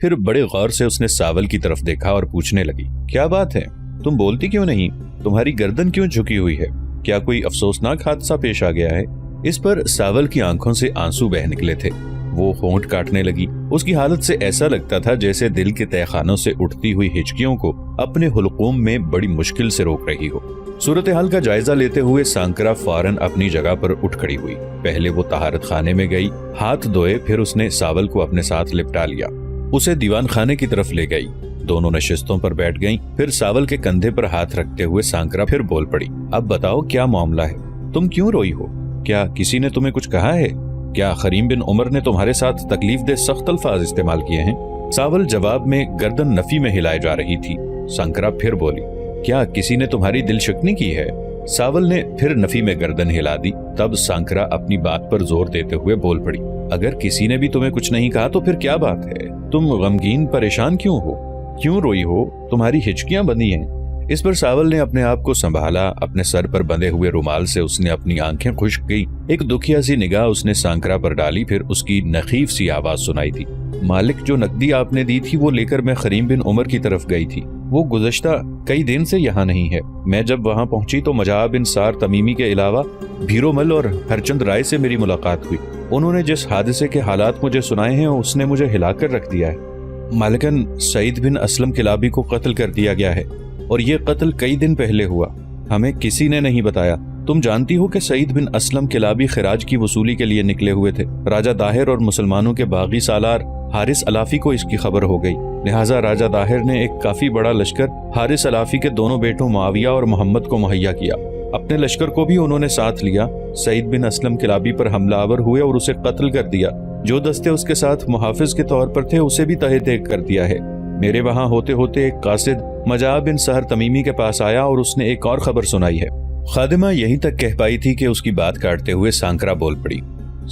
پھر بڑے غور سے اس نے ساول کی طرف دیکھا اور پوچھنے لگی، کیا بات ہے؟ تم بولتی کیوں نہیں؟ تمہاری گردن کیوں جھکی ہوئی ہے؟ کیا کوئی افسوسناک حادثہ پیش آ گیا ہے؟ اس پر ساول کی آنکھوں سے آنسو بہہ نکلے تھے۔ وہ ہونٹ کاٹنے لگی۔ اس کی حالت سے ایسا لگتا تھا جیسے دل کے تہہ خانوں سے اٹھتی ہوئی ہچکیوں کو اپنے حلقوم میں بڑی مشکل سے روک رہی ہو۔ صورتحال کا جائزہ لیتے ہوئے سانکرا فوراً اپنی جگہ پر اٹھ کھڑی ہوئی۔ پہلے وہ طہارت خانے میں گئی، ہاتھ دھوئے، پھر اس نے ساول کو اپنے ساتھ لپٹا لیا، اسے دیوان خانے کی طرف لے گئی۔ دونوں نشستوں پر بیٹھ گئیں۔ پھر ساول کے کندھے پر ہاتھ رکھتے ہوئے سانکرا پھر بول پڑی، اب بتاؤ کیا معاملہ ہے؟ تم کیوں روئی ہو؟ کیا کسی نے تمہیں کچھ کہا ہے؟ کیا خریم بن عمر نے تمہارے ساتھ تکلیف دہ سخت الفاظ استعمال کیے ہیں؟ ساول جواب میں گردن نفی میں ہلائے جا رہی تھی۔ سانکرا پھر بولی، کیا کسی نے تمہاری دل شکنی کی ہے؟ ساول نے پھر نفی میں گردن ہلا دی۔ تب سانکرا اپنی بات پر زور دیتے ہوئے بول پڑی، اگر کسی نے بھی تمہیں کچھ نہیں کہا تو پھر کیا بات ہے؟ تم غمگین پریشان کیوں ہو؟ کیوں روئی ہو؟ تمہاری ہچکیاں بندھی ہیں۔ اس پر ساول نے اپنے آپ کو سنبھالا۔ اپنے سر پر بندھے ہوئے رومال سے اس نے اپنی آنکھیں خشک کی۔ ایک دکھیا سی نگاہ اس نے سانکرا پر ڈالی، پھر اس کی نخیف سی آواز سنائی دی، مالک جو نقدی آپ نے دی تھی وہ لے کر میں خریم بن عمر کی طرف گئی تھی۔ وہ گزشتہ کئی دن سے یہاں نہیں ہے۔ میں جب وہاں پہنچی تو مجاع بن سار تمیمی کے علاوہ بھیرو مل اور ہرچند رائے سے میری ملاقات ہوئی۔ انہوں نے جس حادثے کے حالات مجھے سنائے ہیں اس نے مجھے ہلا کر رکھ دیا ہے۔ مالکن سعید بن اسلم کلابی کو قتل کر دیا گیا ہے، اور یہ قتل کئی دن پہلے ہوا۔ ہمیں کسی نے نہیں بتایا۔ تم جانتی ہو کہ سعید بن اسلم کلابی خراج کی وصولی کے لیے نکلے ہوئے تھے۔ راجہ داہر اور مسلمانوں کے باغی سالار حارث الافی کو اس کی خبر ہو گئی، لہٰذا راجہ داہر نے ایک کافی بڑا لشکر حارث الافی کے دونوں بیٹوں معاویہ اور محمد کو مہیا کیا۔ اپنے لشکر کو بھی انہوں نے ساتھ لیا۔ سعید بن اسلم کلابی پر حملہ آور ہوئے اور اسے قتل کر دیا۔ جو دستے اس کے ساتھ محافظ کے طور پر تھے اسے بھی تہہ تیگ کر دیا ہے۔ میرے وہاں ہوتے ہوتے ایک قاصد مجاع بن سہر تمیمی کے پاس آیا اور اس نے ایک اور خبر سنائی ہے۔ خادمہ یہیں تک کہہ پائی تھی کہ اس کی بات کاٹتے ہوئے سانکرا بول پڑی،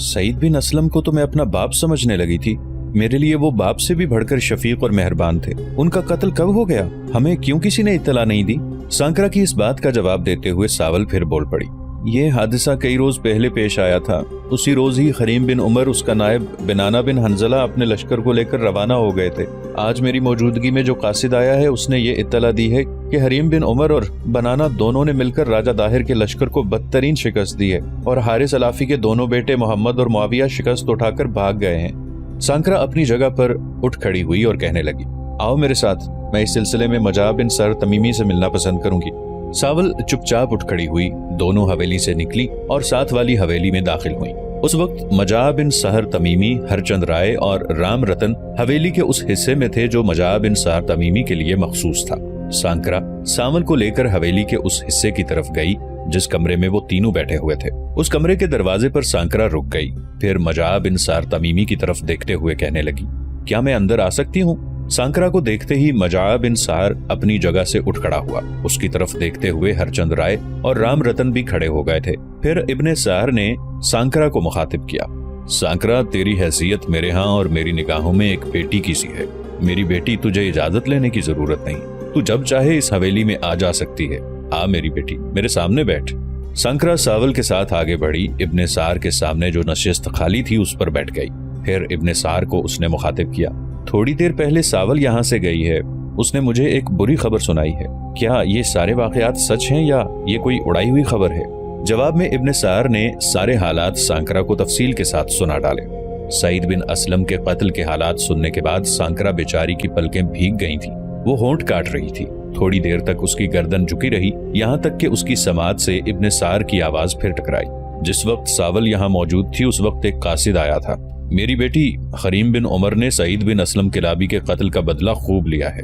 سعید بن اسلم کو تو میں اپنا باپ سمجھنے لگی تھی۔ میرے لیے وہ باپ سے بھی بڑھ کر شفیق اور مہربان تھے۔ ان کا قتل کب ہو گیا؟ ہمیں کیوں کسی نے اطلاع نہیں دی؟ سانکرا کی اس بات کا جواب دیتے ہوئے ساول پھر بول پڑی، یہ حادثہ کئی روز پہلے پیش آیا تھا۔ اسی روز ہی خریم بن عمر، اس کا نائب بنانا بن حنزلہ اپنے لشکر کو لے کر روانہ ہو گئے تھے۔ آج میری موجودگی میں جو قاصد آیا ہے اس نے یہ اطلاع دی ہے کہ حریم بن عمر اور بنانا دونوں نے مل کر راجہ داہر کے لشکر کو بدترین شکست دی ہے، اور حارث الافی کے دونوں بیٹے محمد اور معاویہ شکست اٹھا کر بھاگ گئے ہیں۔ سانکرا اپنی جگہ پر اٹھ کھڑی ہوئی اور کہنے لگی، آؤ میرے ساتھ، میں اس سلسلے میں مجاع بن سر تمیمی سے ملنا پسند کروں گی۔ ساول چپ چاپ اٹھ کھڑی ہوئی، دونوں حویلی سے نکلی اور ساتھ والی حویلی میں داخل ہوئیں۔ اس وقت مجاع بن سہر تمیمی، ہرچند رائے اور رام رتن حویلی کے اس حصے میں تھے جو مجاع بن سہر تمیمی کے لیے مخصوص تھا۔ سانکرا ساول کو لے کر حویلی کے اس حصے کی طرف گئی جس کمرے میں وہ تینوں بیٹھے ہوئے تھے۔ اس کمرے کے دروازے پر سانکرا رک گئی، پھر مجاع بن سہر تمیمی کی طرف دیکھتے ہوئے کہنے لگی، کیا میں اندر آ سکتی ہوں؟ سانکرا کو دیکھتے ہی مجاع بن سہر اپنی جگہ سے اٹھ کھڑا ہوا۔ اس کی طرف دیکھتے ہوئے ہرچند رائے اور رام رتن بھی کھڑے ہو گئے تھے۔ پھر ابن سہر نے سانکرا کو مخاطب کیا، سانکرا، تیری حیثیت میرے ہاں اور میری نگاہوں میں ایک بیٹی کی سی ہے۔ میری بیٹی، تجھے اجازت لینے کی ضرورت نہیں، تو جب چاہے اس حویلی میں آ جا سکتی ہے۔ آ میری بیٹی، میرے سامنے بیٹھ۔ سانکرا ساول کے ساتھ آگے بڑھی، ابن سہر کے سامنے جو نشست خالی تھی اس پر بیٹھ گئی۔ پھر ابن سہر کو اس نے مخاطب کیا، تھوڑی دیر پہلے ساول یہاں سے گئی ہے، اس نے مجھے ایک بری خبر سنائی ہے۔ کیا یہ سارے واقعات سچ ہیں یا یہ کوئی اڑائی ہوئی خبر ہے؟ جواب میں ابن سہر نے سارے حالات سانکرا کو تفصیل کے ساتھ سنا ڈالے۔ سعید بن اسلم کے قتل کے حالات سننے کے بعد سانکرا بیچاری کی پلکیں بھیگ گئی تھیں، وہ ہونٹ کاٹ رہی تھی۔ تھوڑی دیر تک اس کی گردن جھکی رہی، یہاں تک کہ اس کی سماعت سے ابن سہر کی آواز پھر ٹکرائی۔ جس وقت ساول یہاں موجود تھی اس وقت ایک قاصد آیا تھا۔ میری بیٹی، خریم بن عمر نے سعید بن اسلم کلابی کے قتل کا بدلہ خوب لیا ہے۔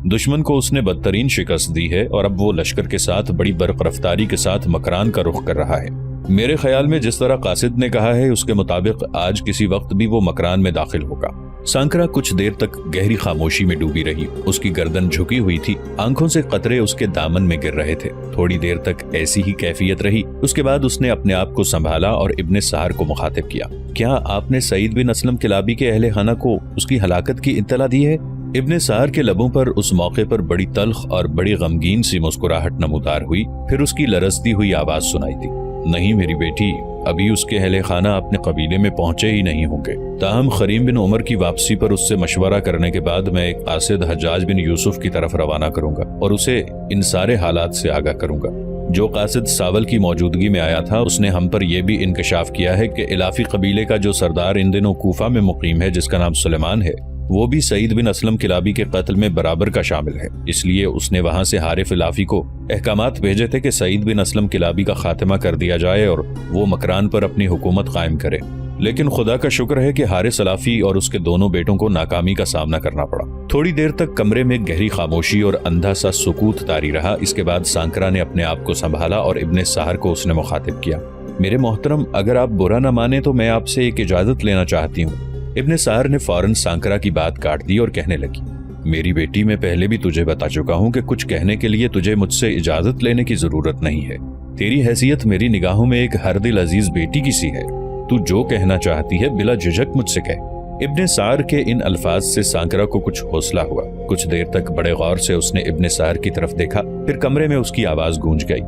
دشمن کو اس نے بدترین شکست دی ہے اور اب وہ لشکر کے ساتھ بڑی برق رفتاری کے ساتھ مکران کا رخ کر رہا ہے۔ میرے خیال میں جس طرح قاصد نے کہا ہے اس کے مطابق آج کسی وقت بھی وہ مکران میں داخل ہوگا۔ سانکرا کچھ دیر تک گہری خاموشی میں ڈوبی رہی، اس کی گردن جھکی ہوئی تھی، آنکھوں سے قطرے اس کے دامن میں گر رہے تھے۔ تھوڑی دیر تک ایسی ہی کیفیت رہی، اس کے بعد اس نے اپنے آپ کو سنبھالا اور ابن سہر کو مخاطب کیا، کیا آپ نے سعید بن اسلم کلابی کے اہل خانہ کو اس کی ہلاکت کی اطلاع دی ہے؟ ابن سہر کے لبوں پر اس موقع پر بڑی تلخ اور بڑی غمگین سی مسکراہٹ نمودار ہوئی، پھر اس کی لرزتی ہوئی آواز سنائی دی، نہیں میری بیٹی، ابھی اس کے اہل خانہ اپنے قبیلے میں پہنچے ہی نہیں ہوں گے، تاہم کریم بن عمر کی واپسی پر اس سے مشورہ کرنے کے بعد میں ایک قاصد حجاج بن یوسف کی طرف روانہ کروں گا اور اسے ان سارے حالات سے آگاہ کروں گا۔ جو قاصد ساول کی موجودگی میں آیا تھا اس نے ہم پر یہ بھی انکشاف کیا ہے کہ الافی قبیلے کا جو سردار ان دنوں کوفہ میں مقیم ہے، جس کا نام سلیمان ہے، وہ بھی سعید بن اسلم کلابی کے قتل میں برابر کا شامل ہے۔ اس لیے اس نے وہاں سے حارث الافی کو احکامات بھیجے تھے کہ سعید بن اسلم کلابی کا خاتمہ کر دیا جائے اور وہ مکران پر اپنی حکومت قائم کرے، لیکن خدا کا شکر ہے کہ حارث الافی اور اس کے دونوں بیٹوں کو ناکامی کا سامنا کرنا پڑا۔ تھوڑی دیر تک کمرے میں گہری خاموشی اور اندھا سا سکوت طاری رہا۔ اس کے بعد سانکرا نے اپنے آپ کو سنبھالا اور ابن سہر کو اس نے مخاطب کیا۔ میرے محترم، اگر آپ برا نہ مانے تو میں آپ سے ایک اجازت لینا چاہتی ہوں۔ ابن سہر نے فوراً سانکرا کی بات کاٹ دی اور کہنے لگی، میری بیٹی، میں پہلے بھی تجھے بتا چکا ہوں کہ کچھ کہنے کے لیے تجھے مجھ سے اجازت لینے کی ضرورت نہیں ہے۔ تیری حیثیت میری نگاہوں میں ایک ہر دل عزیز بیٹی کی سی ہے۔ تو جو کہنا چاہتی ہے بلا جھجک مجھ سے کہہ۔ ابن سہر کے ان الفاظ سے سانکرا کو کچھ حوصلہ ہوا۔ کچھ دیر تک بڑے غور سے اس نے ابن سہر کی طرف دیکھا، پھر کمرے میں اس کی آواز گونج گئی،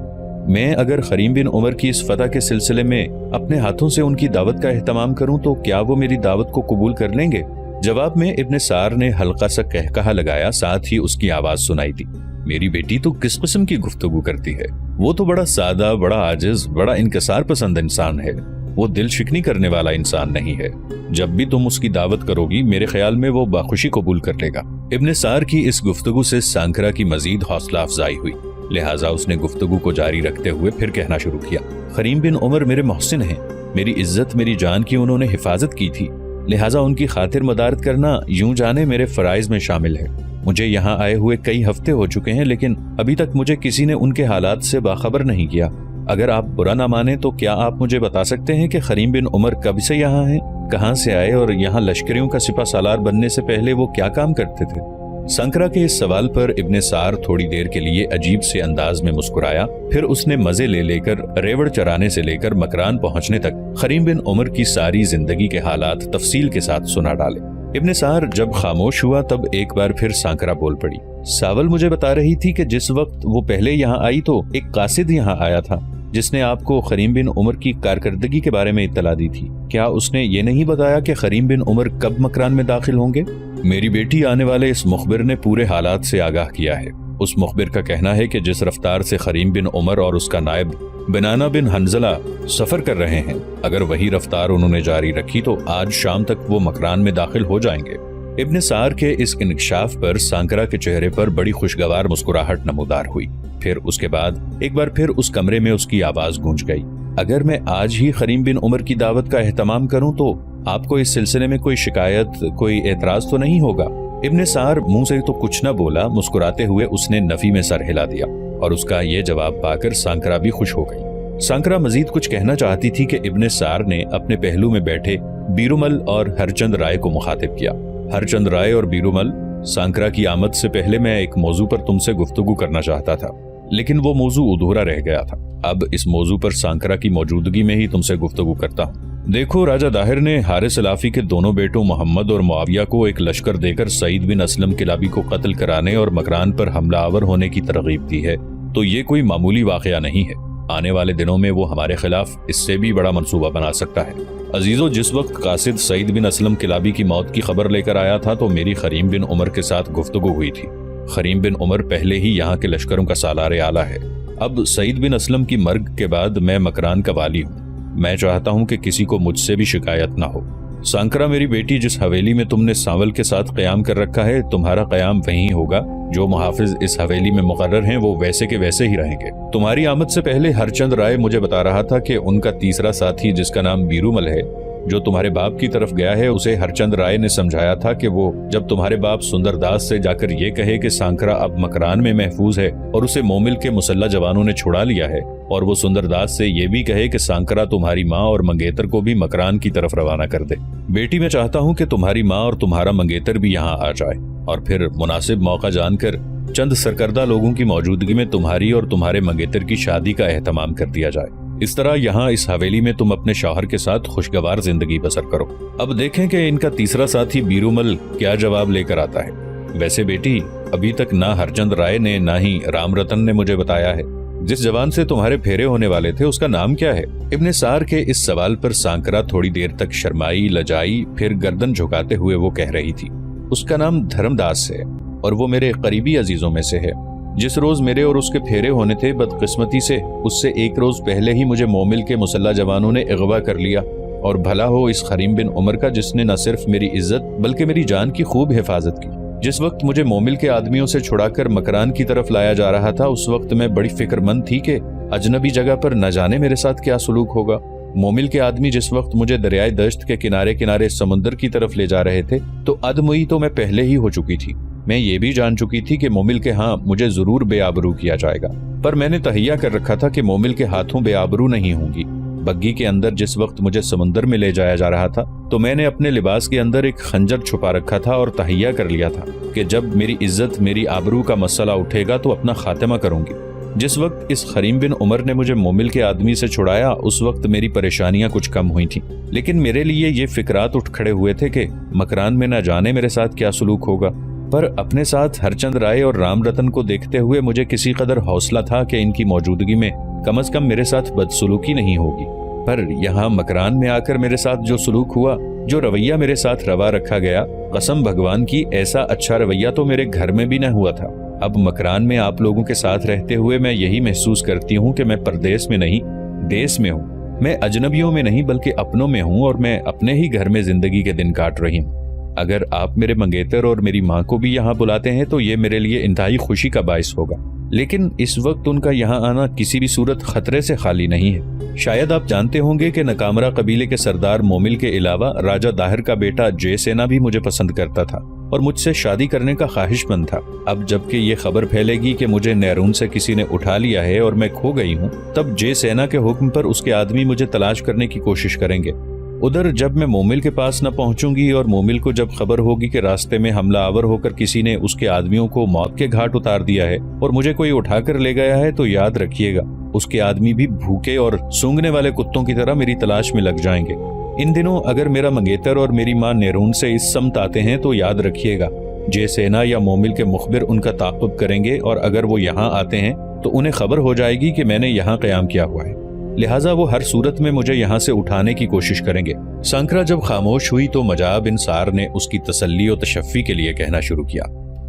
میں اگر کریم بن عمر کی اس فتح کے سلسلے میں اپنے ہاتھوں سے ان کی دعوت کا اہتمام کروں تو کیا وہ میری دعوت کو قبول کر لیں گے؟ جواب میں ابن سہر نے ہلکا سا قہقہا لگایا، ساتھ ہی اس کی آواز سنائی دی، میری بیٹی تو کس قسم کی گفتگو کرتی ہے؟ وہ تو بڑا سادہ، بڑا عاجز، بڑا انکسار پسند انسان ہے، وہ دل شکنی کرنے والا انسان نہیں ہے۔ جب بھی تم اس کی دعوت کرو گی میرے خیال میں وہ بخوشی قبول کر لے گا۔ ابن سہر کی اس گفتگو سے سانکرا کی مزید حوصلہ افزائی ہوئی، لہٰذا اس نے گفتگو کو جاری رکھتے ہوئے پھر کہنا شروع کیا، کریم بن عمر میرے محسن ہیں، میری عزت، میری جان کی انہوں نے حفاظت کی تھی، لہٰذا ان کی خاطر مدارت کرنا یوں جانے میرے فرائض میں شامل ہے۔ مجھے یہاں آئے ہوئے کئی ہفتے ہو چکے ہیں، لیکن ابھی تک مجھے کسی نے ان کے حالات سے باخبر نہیں کیا۔ اگر آپ برا نہ مانیں تو کیا آپ مجھے بتا سکتے ہیں کہ کریم بن عمر کب سے یہاں ہیں، کہاں سے آئے اور یہاں لشکریوں کا سپہ سالار بننے سے پہلے وہ کیا کام کرتے تھے؟ سانکرا کے اس سوال پر ابن سہر تھوڑی دیر کے لیے عجیب سے انداز میں مسکرایا، پھر اس نے مزے لے کر ریوڑ چرانے سے لے کر مکران پہنچنے تک کریم بن عمر کی ساری زندگی کے حالات تفصیل کے ساتھ سنا ڈالے۔ ابن سہر جب خاموش ہوا تب ایک بار پھر سانکرا بول پڑی، ساول مجھے بتا رہی تھی کہ جس وقت وہ پہلے یہاں آئی تو ایک قاصد یہاں آیا تھا جس نے آپ کو کریم بن عمر کی کارکردگی کے بارے میں اطلاع دی تھی۔ کیا اس نے یہ نہیں بتایا کہ کریم بن عمر کب مکران میں داخل ہوں گے؟ میری بیٹی، آنے والے اس مخبر نے پورے حالات سے آگاہ کیا ہے۔ اس مخبر کا کہنا ہے کہ جس رفتار سے کریم بن عمر اور اس کا نائب بنانا بن حنزلہ سفر کر رہے ہیں، اگر وہی رفتار انہوں نے جاری رکھی تو آج شام تک وہ مکران میں داخل ہو جائیں گے۔ ابن سہر کے اس انکشاف پر سانکرا کے چہرے پر بڑی خوشگوار مسکراہٹ نمودار ہوئی، پھر اس کے بعد ایک بار پھر اس کمرے میں اس کی آواز گونج گئی، اگر میں آج ہی کریم بن عمر کی دعوت کا اہتمام کروں تو آپ کو اس سلسلے میں کوئی شکایت، کوئی اعتراض تو نہیں ہوگا؟ ابن سہر منہ سے تو کچھ نہ بولا، مسکراتے ہوئے اس نے نفی میں سر ہلا دیا، اور اس کا یہ جواب پا کر سانکرا بھی خوش ہو گئی۔ سانکرا مزید کچھ کہنا چاہتی تھی کہ ابن سہر نے اپنے پہلو میں بیٹھے بیرومل اور ہرچند رائے کو مخاطب کیا۔ ہرچند رائے اور بیرومل، سانکرا کی آمد سے پہلے میں ایک موضوع پر تم سے گفتگو کرنا چاہتا تھا، لیکن وہ موضوع ادھورا رہ گیا تھا۔ اب اس موضوع پر سانکرا کی موجودگی میں ہی تم سے گفتگو کرتا ہوں۔ دیکھو، راجہ داہر نے حارث الافی کے دونوں بیٹوں محمد اور معاویہ کو ایک لشکر دے کر سعید بن اسلم کلابی کو قتل کرانے اور مکران پر حملہ آور ہونے کی ترغیب دی ہے، تو یہ کوئی معمولی واقعہ نہیں ہے۔ آنے والے دنوں میں وہ ہمارے خلاف اس سے بھی بڑا منصوبہ بنا سکتا ہے۔ عزیزو، جس وقت قاصد سعید بن اسلم کلابی کی موت کی خبر لے کر آیا تھا تو میری کریم بن عمر کے ساتھ گفتگو ہوئی تھی۔ کریم بن عمر پہلے ہی یہاں کے لشکروں کا سالار اعلیٰ ہے۔ اب سعید بن اسلم کی مرگ کے بعد میں مکران کا والی ہوں۔ میں چاہتا ہوں کہ کسی کو مجھ سے بھی شکایت نہ ہو۔ سانکرا میری بیٹی، جس حویلی میں تم نے ساول کے ساتھ قیام کر رکھا ہے، تمہارا قیام وہیں ہوگا۔ جو محافظ اس حویلی میں مقرر ہیں وہ ویسے کے ویسے ہی رہیں گے۔ تمہاری آمد سے پہلے ہرچند رائے مجھے بتا رہا تھا کہ ان کا تیسرا ساتھی جس کا نام بیرومل ہے، جو تمہارے باپ کی طرف گیا ہے، اسے ہرچند رائے نے سمجھایا تھا کہ وہ جب تمہارے باپ سندر داس سے جا کر یہ کہے کہ سانکرا اب مکران میں محفوظ ہے اور اسے مومل کے مسلح جوانوں نے چھڑا لیا ہے، اور وہ سندر داس سے یہ بھی کہے کہ سانکرا تمہاری ماں اور منگیتر کو بھی مکران کی طرف روانہ کر دے۔ بیٹی، میں چاہتا ہوں کہ تمہاری ماں اور تمہارا منگیتر بھی یہاں آ جائے، اور پھر مناسب موقع جان کر چند سرکردہ لوگوں کی موجودگی میں تمہاری اور تمہارے منگیتر کی شادی کا اہتمام کر دیا جائے۔ اس طرح یہاں اس حویلی میں تم اپنے شوہر کے ساتھ خوشگوار زندگی بسر کرو۔ اب دیکھیں کہ ان کا تیسرا ساتھی بیرومل کیا جواب لے کر آتا ہے۔ ویسے بیٹی، ابھی تک نہ ہرچند رائے نے نہ ہی رام رتن نے مجھے بتایا ہے जिस जवान से तुम्हारे फेरे होने वाले थे उसका नाम क्या है? इब्ने सार के इस सवाल पर सांकरा थोड़ी देर तक शर्माई, लजाई, फिर गर्दन झुकाते हुए वो कह रही थी, उसका नाम धर्मदास है और वो मेरे करीबी अजीजों में से है। जिस रोज मेरे और उसके फेरे होने थे, बदकिस्मती से उससे एक रोज पहले ही मुझे मोमिल के मुसल्ला जवानों ने अगवा कर लिया। और भला हो इस खरीम बिन उमर का, जिसने न सिर्फ मेरी इज्जत बल्कि मेरी जान की खूब हिफाजत की। जिस वक्त मुझे मोमिल के आदमियों से छुड़ाकर मकरान की तरफ लाया जा रहा था, उस वक्त मैं बड़ी फिक्रमंद थी कि अजनबी जगह पर न जाने मेरे साथ क्या सलूक होगा। मोमिल के आदमी जिस वक्त मुझे दरियाए दश्त के किनारे किनारे समुंदर की तरफ ले जा रहे थे, तो अदमुई तो मैं पहले ही हो चुकी थी। मैं ये भी जान चुकी थी कि मोमिल के हाँ मुझे जरूर बेआबरू किया जाएगा, पर मैंने तहैया कर रखा था कि मोमिल के हाथों बेआबरू नहीं होंगी। बग्गी के अंदर जिस वक्त मुझे समुंदर में ले जाया जा रहा था, तो मैंने अपने लिबास के अंदर एक खंजर छुपा रखा था और तहैया कर लिया था कि जब मेरी इज्जत, मेरी आबरू का मसला उठेगा तो अपना खात्मा करूंगी। जिस वक्त इस खरीम बिन उमर ने मुझे मोमिल के आदमी से छुड़ाया, उस वक्त मेरी परेशानियां कुछ कम हुई थीं, लेकिन मेरे लिए ये फिक्रात उठ खड़े हुए थे कि मकरान में न जाने मेरे साथ क्या सलूक होगा। पर अपने साथ हरचंद राय और राम रतन को देखते हुए मुझे किसी कदर हौसला था कि इनकी मौजूदगी में कम से कम मेरे साथ बदसलूकी नहीं होगी। पर यहाँ मकरान में आकर मेरे साथ जो सलूक हुआ, जो रवैया मेरे साथ रवा रखा गया, कसम भगवान की ऐसा अच्छा रवैया तो मेरे घर में भी न हुआ था। अब मकरान में आप लोगों के साथ रहते हुए मैं यही महसूस करती हूँ कि मैं परदेश में नहीं, देश में हूँ। मैं अजनबियों में नहीं बल्कि अपनों में हूँ और मैं अपने ही घर में जिंदगी के दिन काट रही हूँ। अगर आप मेरे मंगेतर और मेरी माँ को भी यहाँ बुलाते हैं तो ये मेरे लिए इंतहाई खुशी का बाइस होगा, लेकिन इस वक्त उनका यहाँ आना किसी भी सूरत खतरे से खाली नहीं है। शायद आप जानते होंगे कि नकामरा कबीले के सरदार मोमिल के अलावा राजा दाहिर का बेटा जय सेना भी मुझे पसंद करता था और मुझसे शादी करने का ख्वाहिशमंद था। अब जबकि ये खबर फैलेगी कि मुझे नैरून से किसी ने उठा लिया है और मैं खो गई हूँ, तब जय सेना के हुक्म पर उसके आदमी मुझे तलाश करने की कोशिश करेंगे। उधर जब मैं मोमिल के पास न पहुंचूंगी और मोमिल को जब खबर होगी कि रास्ते में हमला आवर होकर किसी ने उसके आदमियों को मौत के घाट उतार दिया है और मुझे कोई उठाकर ले गया है, तो याद रखिएगा उसके आदमी भी भूखे और सूंघने वाले कुत्तों की तरह मेरी तलाश में लग जाएंगे। इन दिनों अगर मेरा मंगेतर और मेरी माँ नैरून से इस समत आते हैं तो याद रखिएगा जय सेना या मोमिल के मुखबिर उनका ताक़ुब करेंगे और अगर वो यहाँ आते हैं तो उन्हें खबर हो जाएगी कि मैंने यहाँ क़याम किया हुआ है, लिहाजा वो हर सूरत में मुझे यहाँ से उठाने की कोशिश करेंगे। सांकरा जब खामोश हुई तो मजाब बिन सार ने उसकी तसल्ली और तशफ़ी के लिए कहना शुरू किया,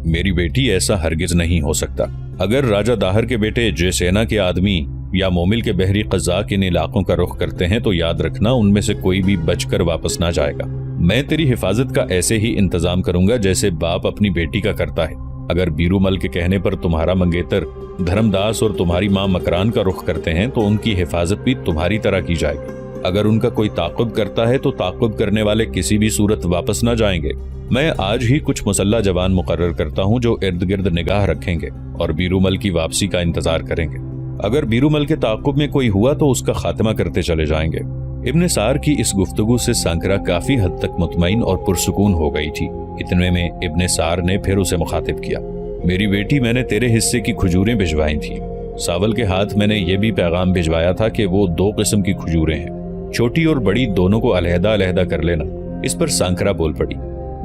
मेरी बेटी ऐसा हरगिज नहीं हो सकता। अगर राजा दाहिर के बेटे जय सेना के आदमी या मोमिल के बहरी क़ज़ाक़ इन इलाकों का रुख करते हैं तो याद रखना उनमें से कोई भी बचकर वापस ना जाएगा। मैं तेरी हिफाजत का ऐसे ही इंतजाम करूंगा जैसे बाप अपनी बेटी का करता है। अगर बीरूमल के कहने पर तुम्हारा मंगेतर धर्मदास और तुम्हारी माँ मकरान का रुख करते हैं तो उनकी हिफाजत भी तुम्हारी तरह की जाएगी। अगर उनका कोई ताक़ुब करता है तो ताक़ुब करने वाले किसी भी सूरत वापस ना जाएंगे। मैं आज ही कुछ मुसल्ला जवान मुकर्रर करता हूँ जो इर्द गिर्द निगाह रखेंगे और बीरूमल की वापसी का इंतजार करेंगे। अगर बीरूमल के ताक़ुब में कोई हुआ तो उसका खात्मा करते चले जाएंगे। इब्ने सार की इस गुफ्तगू से सांकरा काफी हद तक मुतमईन और पुरसुकून हो गई थी। इतने में इब्ने सार ने फिर उसे मुखातिब किया, मेरी बेटी, मैंने तेरे हिस्से की खजूरें भिजवाई थी। सावल के हाथ मैंने ये भी पैगाम भिजवाया था कि वो 2 किस्म की खजूरें हैं, छोटी और बड़ी दोनों को अलहदा अलहदा कर लेना। इस पर सांकरा बोल पड़ी,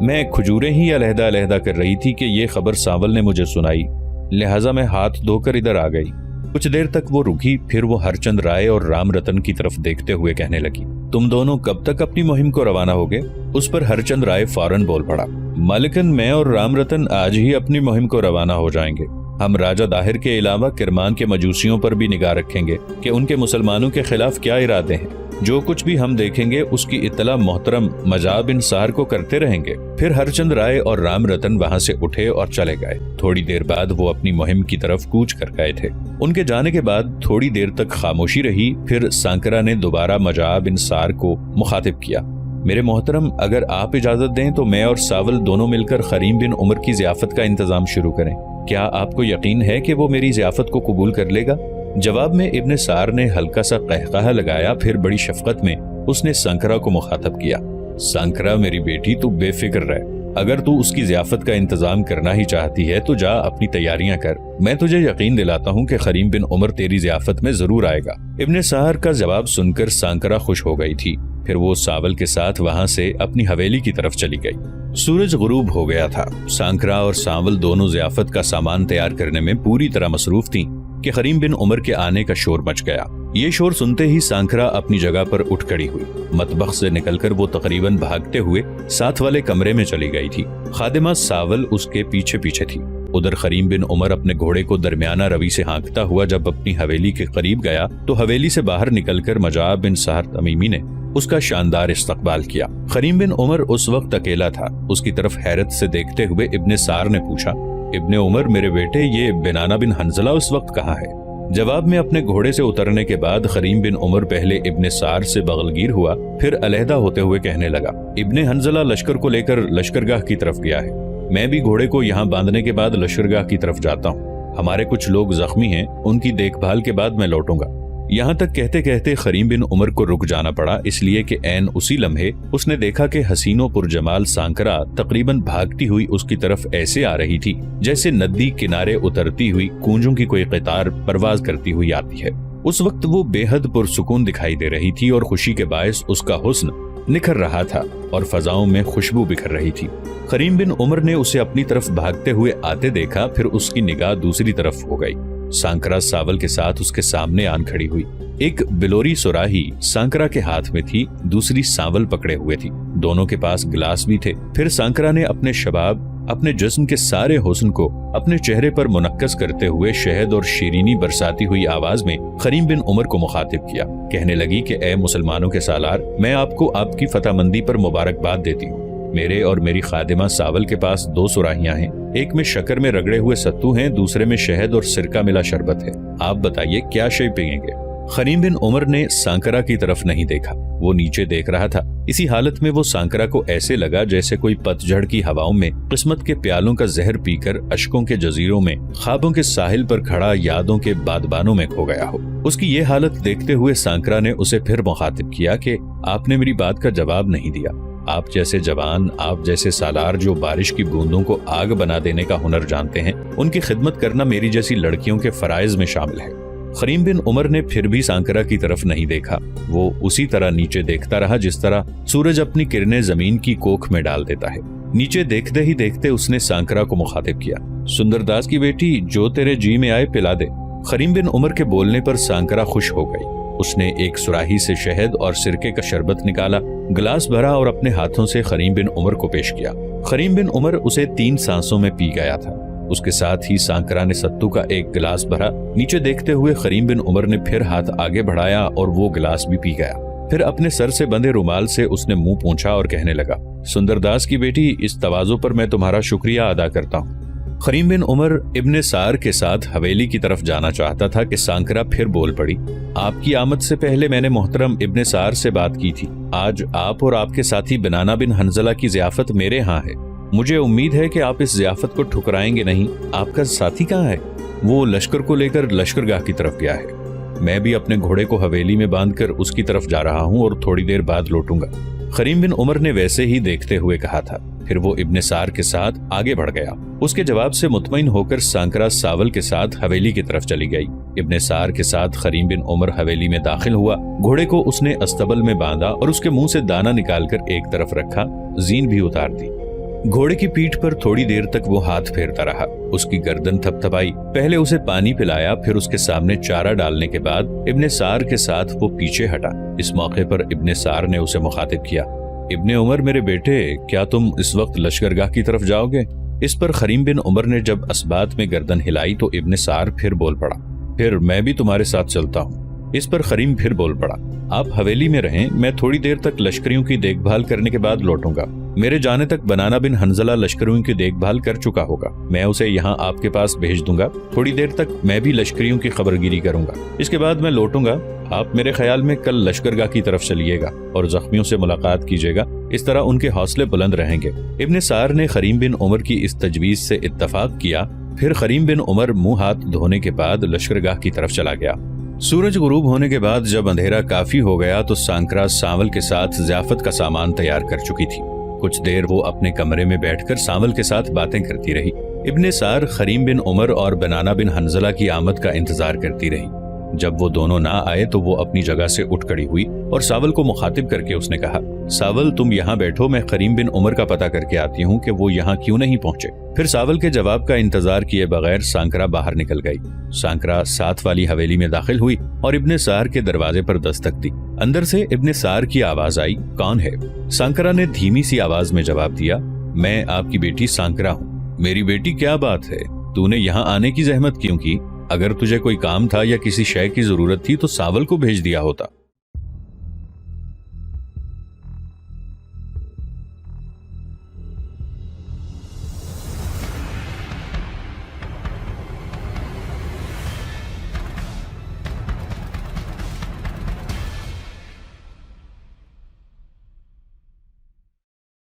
मैं खजूरें ही अलहदा अलहदा कर रही थी कि ये खबर सावल ने मुझे सुनाई, लिहाजा मैं हाथ धोकर इधर आ गई। कुछ देर तक वो रुकी, फिर वो हरचंद राय और राम रतन की तरफ देखते हुए कहने लगी, तुम दोनों कब तक अपनी मुहिम को रवाना होगे? उस पर हरचंद राय फौरन बोल पड़ा, मालिकन, मैं और राम रतन आज ही अपनी मुहिम को रवाना हो जाएंगे। हम राजा दाहिर के अलावा किरमान के मजूसियों पर भी निगाह रखेंगे कि उनके मुसलमानों के खिलाफ क्या इरादे हैं। जो कुछ भी हम देखेंगे उसकी इत्तला मोहतरम मजाब बिन सार को करते रहेंगे। फिर हरचंद राय और राम रतन वहां से उठे और चले गए। थोड़ी देर बाद वो अपनी मुहिम की तरफ कूच कर गए थे। उनके जाने के बाद थोड़ी देर तक खामोशी रही। फिर सांकरा ने दोबारा मजाब बिन सार को मुखातिब किया, मेरे मोहतरम, अगर आप इजाजत दें तो मैं और सावल दोनों मिलकर खरीम बिन उमर की ज़ियाफत का इंतजाम शुरू करें। क्या आपको यकीन है कि वो मेरी ज़ियाफत को कबूल कर लेगा? जवाब में इब्ने सार ने हल्का सा कहकहा लगाया। फिर बड़ी शफकत में उसने सांकरा को मुखातब किया, सांकरा मेरी बेटी, तू बेफिक्र रह। अगर तू उसकी ज़ियाफत का इंतजाम करना ही चाहती है तो जा अपनी तैयारियां कर। मैं तुझे यकीन दिलाता हूँ कि खरीम बिन उमर तेरी ज़ियाफत में जरूर आएगा। इब्ने सार का जवाब सुनकर सांकरा खुश हो गई थी। फिर वो सावल के साथ वहां से अपनी हवेली की तरफ चली गई। सूरज गुरूब हो गया था। सांकरा और सावल दोनों ज़ियाफत का सामान तैयार करने में पूरी तरह मसरूफ थीं कि खरीम बिन उमर के आने का शोर मच गया। ये शोर सुनते ही सांकरा अपनी जगह पर उठ खड़ी हुई। मतबख से निकलकर वो तकरीबन भागते हुए साथ वाले कमरे में चली गई थी। खादिमा सावल उसके पीछे पीछे थी। उधर खरीम बिन उमर अपने घोड़े को दरमियाना रवि से हाँकता हुआ जब अपनी हवेली के करीब गया तो हवेली से बाहर निकलकर मजाब बिन सहर तमीमी ने उसका शानदार इस्तकबाल किया। खरीम बिन उमर उस वक्त अकेला था। उसकी तरफ हैरत से देखते हुए इब्ने सार ने पूछा, इब्ने उमर मेरे बेटे, ये बेनाना बिन हंजला उस वक्त कहाँ है? जवाब में अपने घोड़े से उतरने के बाद खरीम बिन उमर पहले इब्ने सार से बगलगीर हुआ, फिर अलहदा होते हुए कहने लगा, इब्ने हंजला लश्कर को लेकर लश्करगाह की तरफ गया है। मैं भी घोड़े को यहाँ बांधने के बाद लश्करगाह की तरफ जाता हूँ। हमारे कुछ लोग जख्मी हैं, उनकी देखभाल के बाद मैं लौटूंगा। यहाँ तक कहते कहते खरीम बिन उमर को रुक जाना पड़ा, इसलिए कि ऐन उसी लम्हे उसने देखा कि हसीनो पुरजमाल सांकरा तकरीबन भागती हुई उसकी तरफ ऐसे आ रही थी जैसे नदी किनारे उतरती हुई कूंजों की कोई कतार परवाज करती हुई आती है। उस वक्त वो बेहद पुरसुकून दिखाई दे रही थी और खुशी के बायस उसका हुस्न निखर रहा था और फजाओं में खुशबू बिखर रही थी। खरीम बिन उमर ने उसे अपनी तरफ भागते हुए आते देखा, फिर उसकी निगाह दूसरी तरफ हो गई। सांकरा सावल के साथ उसके सामने आन खड़ी हुई। एक बिलोरी सुराही सांकरा के हाथ में थी, दूसरी सावल पकड़े हुए थी। दोनों के पास गिलास भी थे। फिर सांकरा ने अपने शबाब, अपने जिस्म के सारे हुस्न को अपने चेहरे पर मुनक्कस करते हुए शहद और शीरीनी बरसाती हुई आवाज में खरीम बिन उमर को मुखातिब किया। कहने लगी कि ए मुसलमानों के सालार, मैं आपको आपकी फतहमंदी पर मुबारकबाद देती हूँ। मेरे और मेरी खादिमा सावल के पास 2 सुराहियां हैं। एक में शक्कर में रगड़े हुए सत्तू हैं, दूसरे में शहद और सिरका मिला शरबत है। आप बताइए क्या शय पियेंगे? खरीम बिन उमर ने सांकरा की तरफ नहीं देखा, वो नीचे देख रहा था। इसी हालत में वो सांकरा को ऐसे लगा जैसे कोई पतझड़ की हवाओं में किस्मत के प्यालों का जहर पीकर अश्कों के जजीरों में ख्वाबों के साहिल पर खड़ा यादों के बादबानों में खो गया हो। उसकी ये हालत देखते हुए सांकरा ने उसे फिर मुखातिब किया कि आपने मेरी बात का जवाब नहीं दिया। आप जैसे जवान, आप जैसे सालार जो बारिश की बूंदों को आग बना देने का हुनर जानते हैं, उनकी खिदमत करना मेरी जैसी लड़कियों के फराइज में शामिल है। खरीम बिन उमर ने फिर भी सांकरा की तरफ नहीं देखा। वो उसी तरह नीचे देखता रहा जिस तरह सूरज अपनी किरणें जमीन की कोख में डाल देता है। नीचे देखते ही देखते उसने सांकरा को मुखातिब किया, सुंदरदास की बेटी, जो तेरे जी में आए पिला दे। खरीम बिन उमर के बोलने पर सांकरा खुश हो गई। उसने एक सुराही से शहद और सिरके का शरबत निकाला, गिलास भरा और अपने हाथों से खरीम बिन उमर को पेश किया। खरीम बिन उमर उसे 3 सांसों में पी गया था। उसके साथ ही सांकरा ने सत्तू का एक गिलास भरा। नीचे देखते हुए खरीम बिन उमर ने फिर हाथ आगे बढ़ाया और वो गिलास भी पी गया। फिर अपने सर से बंधे रुमाल से उसने मुंह पोंछा और कहने लगा, सुंदरदास की बेटी, इस तवाज़ो पर मैं तुम्हारा शुक्रिया अदा करता हूँ। खरीम बिन उमर इब्ने सार के साथ हवेली की तरफ जाना चाहता था कि सांकरा फिर बोल पड़ी, आपकी आमद से पहले मैंने मोहतरम इब्ने सार से बात की थी। आज आप और आपके साथी बेनाना बिन हंजला की ज़ियाफत मेरे यहाँ है। मुझे उम्मीद है कि आप इस ज़ियाफत को ठुकराएंगे नहीं। आपका साथी कहाँ है? वो लश्कर को लेकर लश्करगाह की तरफ गया है। मैं भी अपने घोड़े को हवेली में बांधकर उसकी तरफ जा रहा हूँ और थोड़ी देर बाद लौटूंगा। खरीम बिन उमर ने वैसे ही देखते हुए कहा था। फिर वो इब्ने सार के साथ आगे बढ़ गया। उसके जवाब से मुतमईन होकर सांकरा सावल के साथ हवेली की तरफ चली गई। इब्ने सार के साथ खरीम बिन उमर हवेली में दाखिल हुआ। घोड़े को उसने अस्तबल में बांधा और उसके मुंह से दाना निकालकर एक तरफ रखा, जीन भी उतार दी। घोड़े की पीठ पर थोड़ी देर तक वो हाथ फेरता रहा। उसकी गर्दन थपथपाई। पहले उसे पानी पिलाया, फिर उसके सामने चारा डालने के बाद इब्ने सार के साथ वो पीछे हटा। इस मौके पर इब्ने सार ने उसे मुखातिब किया, इब्ने उमर मेरे बेटे, क्या तुम इस वक्त लश्करगाह की तरफ जाओगे? इस पर खरीम बिन उमर ने जब असबात में गर्दन हिलाई तो इब्ने सार फिर बोल पड़ा, फिर मैं भी तुम्हारे साथ चलता हूँ। इस पर खरीम फिर बोल पड़ा, आप हवेली में रहें, मैं थोड़ी देर तक लश्करियों की देखभाल करने के बाद लौटूंगा। मेरे जाने तक बनाना बिन हंजला लश्करियों की देखभाल कर चुका होगा। मैं उसे यहाँ आपके पास भेज दूंगा। थोड़ी देर तक मैं भी लश्करियों की खबरगिरी करूंगा। इसके बाद मैं लौटूंगा। आप मेरे ख्याल में कल लश्करगाह की तरफ चलिएगा और जख्मियों से मुलाकात कीजिएगा। इस तरह उनके हौसले बुलंद रहेंगे। इब्ने सार ने खरीम बिन उमर की इस तजवीज से इत्तफाक किया। फिर खरीम बिन उमर मुंह हाथ धोने के बाद लश्करगाह की तरफ चला गया। सूरज गुरूब होने के बाद जब अंधेरा काफी हो गया तो सांकरा सांवल के साथ ज़ियाफत का सामान तैयार कर चुकी थी। कुछ देर वो अपने कमरे में बैठकर सांवल के साथ बातें करती रही। इब्ने सार खरीम बिन उमर और बनाना बिन हंजला की आमद का इंतजार करती रही। जब वो दोनों ना आए तो वो अपनी जगह से उठ खड़ी हुई और सावल को मुखातिब करके उसने कहा, सावल तुम यहाँ बैठो, मैं करीम बिन उमर का पता करके आती हूँ कि वो यहाँ क्यों नहीं पहुंचे। फिर सावल के जवाब का इंतजार किए बगैर सांकरा बाहर निकल गई। सांकरा साथ वाली हवेली में दाखिल हुई और इब्ने सार के दरवाजे पर दस्तक दी। अंदर से इब्ने सार की आवाज आई, कौन है? सांकरा ने धीमी सी आवाज में जवाब दिया, मैं आपकी बेटी सांकरा हूँ। मेरी बेटी, क्या बात है, तूने यहाँ आने की जहमत क्यों की? अगर तुझे कोई काम था या किसी शय की जरूरत थी तो सावल को भेज दिया होता।